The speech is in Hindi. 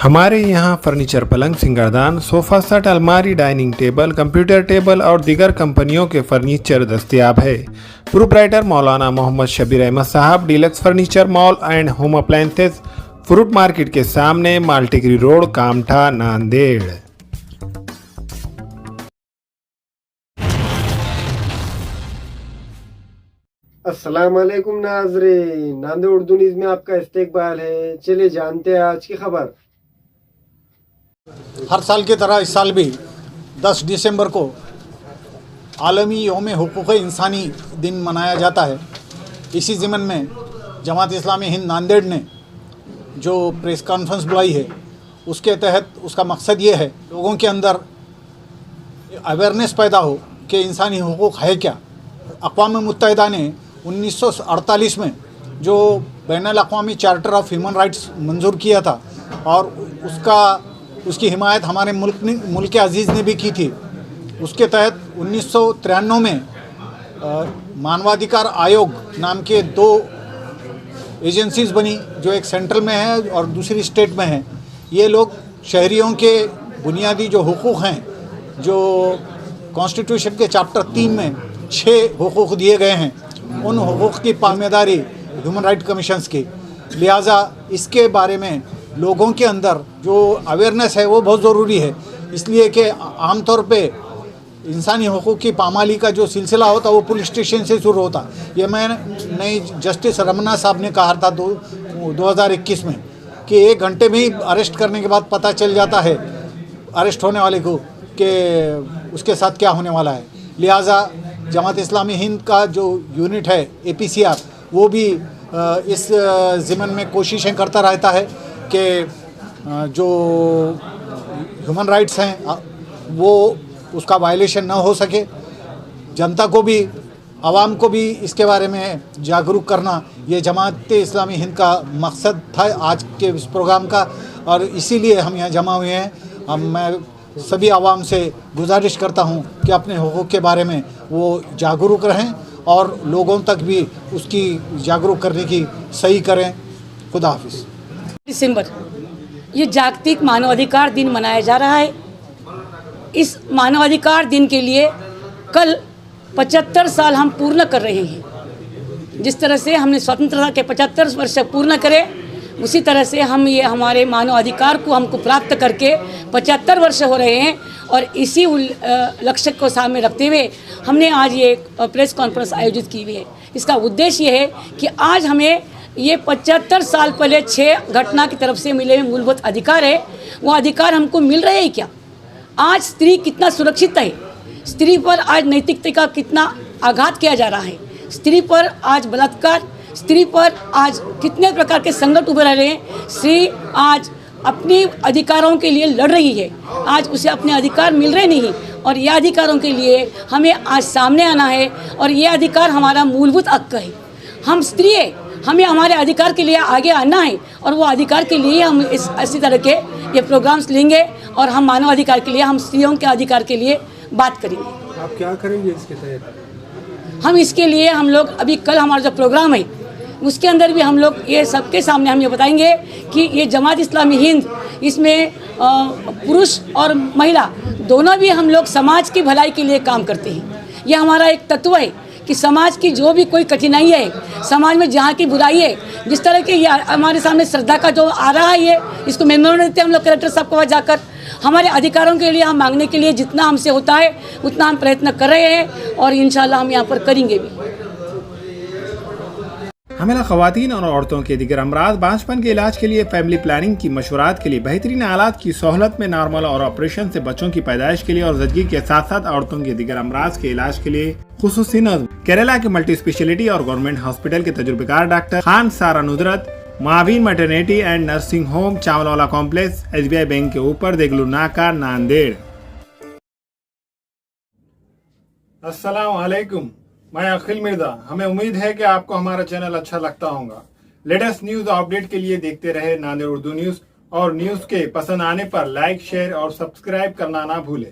हमारे यहाँ फर्नीचर, पलंग, सिंगारदान, सोफा सेट, अलमारी, डाइनिंग टेबल, कंप्यूटर टेबल और दीगर कंपनियों के फर्नीचर दस्तयाब है। प्रोप्राइटर मौलाना मोहम्मद शबीर अहमद साहब, deluxe furniture mall and home appliances, fruit market के सामने, मालटिकरी रोड, कामठा, नांदेड़। अस्सलाम वालेकुम नाज़रीन, नांदेड़ उर्दू न्यूज़ में आपका इस्तकबाल है। चलिए जानते हैं आज की खबर। हर साल की तरह इस साल भी 10 दिसंबर को आलमी यौम हुकूक़ इंसानी दिन मनाया जाता है। इसी ज़िमन में जमात इस्लामी हिंद नांदेड़ ने जो प्रेस कॉन्फ्रेंस बुलाई है, उसके तहत उसका मकसद ये है लोगों के अंदर अवेयरनेस पैदा हो कि इंसानी हुकूक़ है क्या। अक़वाम मुत्तहिदा ने 1948 में जो बैनुल अक़वामी चार्टर ऑफ ह्यूमन राइट्स मंजूर किया था और उसकी हिमायत हमारे मुल्क अज़ीज़ ने भी की थी। उसके तहत 1993 में मानवाधिकार आयोग नाम के 2 एजेंसीज़ बनी, जो एक सेंट्रल में है और दूसरी स्टेट में है। ये लोग शहरियों के बुनियादी जो हुकूक़ हैं, जो कॉन्स्टिट्यूशन के चैप्टर 3 में 6 हुकूक़ दिए गए हैं, उन हुकूक़ की पामेदारी ह्यूमन राइट कमीशंस की। लिहाजा इसके बारे में लोगों के अंदर जो अवेयरनेस है वो बहुत ज़रूरी है, इसलिए कि आम तौर पे इंसानी हुकूक़ की पामाली का जो सिलसिला होता है वो पुलिस स्टेशन से शुरू होता। ये मैं नई जस्टिस रमना साहब ने कहा था 2021 में कि 1 घंटे में ही अरेस्ट करने के बाद पता चल जाता है अरेस्ट होने वाले को कि उसके साथ क्या होने वाला है। लिहाजा जमात इस्लामी हिंद का जो यूनिट है APCR, वो भी इस ज़िमन में कोशिशें करता रहता है कि जो ह्यूमन राइट्स हैं वो उसका वायलेशन ना हो सके। जनता को भी, आवाम को भी इसके बारे में जागरूक करना, ये जमात इस्लामी हिंद का मकसद था आज के इस प्रोग्राम का, और इसीलिए हम यहाँ जमा हुए हैं। मैं सभी आवाम से गुजारिश करता हूँ कि अपने हुकूक़ के बारे में वो जागरूक रहें और लोगों तक भी उसकी जागरूक करने की सही करें। खुदा हाफिज़। दिसंबर ये जागतिक मानवाधिकार दिन मनाया जा रहा है। इस मानवाधिकार दिन के लिए कल 75 साल हम पूर्ण कर रहे हैं। जिस तरह से हमने स्वतंत्रता के 75 वर्ष पूर्ण करे, उसी तरह से हम ये हमारे मानवाधिकार को हमको प्राप्त करके 75 वर्ष हो रहे हैं। और इसी लक्ष्य को सामने रखते हुए हमने आज ये प्रेस कॉन्फ्रेंस आयोजित की हुई है। इसका उद्देश्य ये है कि आज हमें ये 75 साल पहले 6 घटना की तरफ से मिले हुए मूलभूत अधिकार है, वो अधिकार हमको मिल रहे हैं क्या? आज स्त्री कितना सुरक्षित है? स्त्री पर आज नैतिकता का कितना आघात किया जा रहा है? स्त्री पर आज बलात्कार, स्त्री पर आज कितने प्रकार के संकट उभर रहे हैं। स्त्री आज अपने अधिकारों के लिए लड़ रही है, आज उसे अपने अधिकार मिल रहे नहीं, और ये अधिकारों के लिए हमें आज सामने आना है। और ये अधिकार हमारा मूलभूत हक है। हम स्त्री है, हमें हमारे अधिकार के लिए आगे आना है, और वो अधिकार के लिए हम इसी तरह के ये प्रोग्राम्स लेंगे और हम मानव अधिकार के लिए, हम स्त्रियों के अधिकार के लिए बात करेंगे। आप क्या करेंगे इसके तहत? हम इसके लिए हम लोग अभी कल हमारा जो प्रोग्राम है उसके अंदर भी हम लोग ये सबके सामने हम ये बताएंगे कि ये जमात इस्लामी हिंद, इसमें पुरुष और महिला दोनों भी हम लोग समाज की भलाई के लिए काम करते हैं। ये हमारा एक तत्व है कि समाज की जो भी कोई कठिनाई है, समाज में जहाँ की बुराई है, जिस तरह के ये हमारे सामने श्रद्धा का जो आ रहा है, ये इसको मेमोरेंडम देते हैं हम लोग कलेक्टर साहब को वहाँ जाकर। हमारे अधिकारों के लिए हम मांगने के लिए जितना हमसे होता है उतना हम प्रयत्न कर रहे हैं, और इंशाल्लाह हम यहाँ पर करेंगे भी। हमें ख़वातीन और औरतों के दिगर अमराज, बांझपन के इलाज के लिए, फैमिली प्लानिंग की मशवरात के लिए, बेहतरीन आलात की सहूलत में, नॉर्मल और ऑपरेशन से बच्चों की पैदाइश के लिए और ज़चगी के साथ साथ औरतों के दिगर अमराज के इलाज के लिए खुसूसी नज़्म केरला के मल्टी स्पेशलिटी और गवर्नमेंट हॉस्पिटल के तजुर्बेकार डॉक्टर खान सारा नुदरत, मावीन maternity and nursing home, Chawalwala complex, SBI bank के ऊपर, देगलू नाका, नांदेड़। अस्सलाम वालेकुम, मैं अखिल मिर्जा। हमें उम्मीद है कि आपको हमारा चैनल अच्छा लगता होगा। लेटेस्ट न्यूज अपडेट के लिए देखते रहे नांदेड़ उर्दू न्यूज, और न्यूज के पसंद आने पर लाइक, शेयर और सब्सक्राइब करना ना भूलें।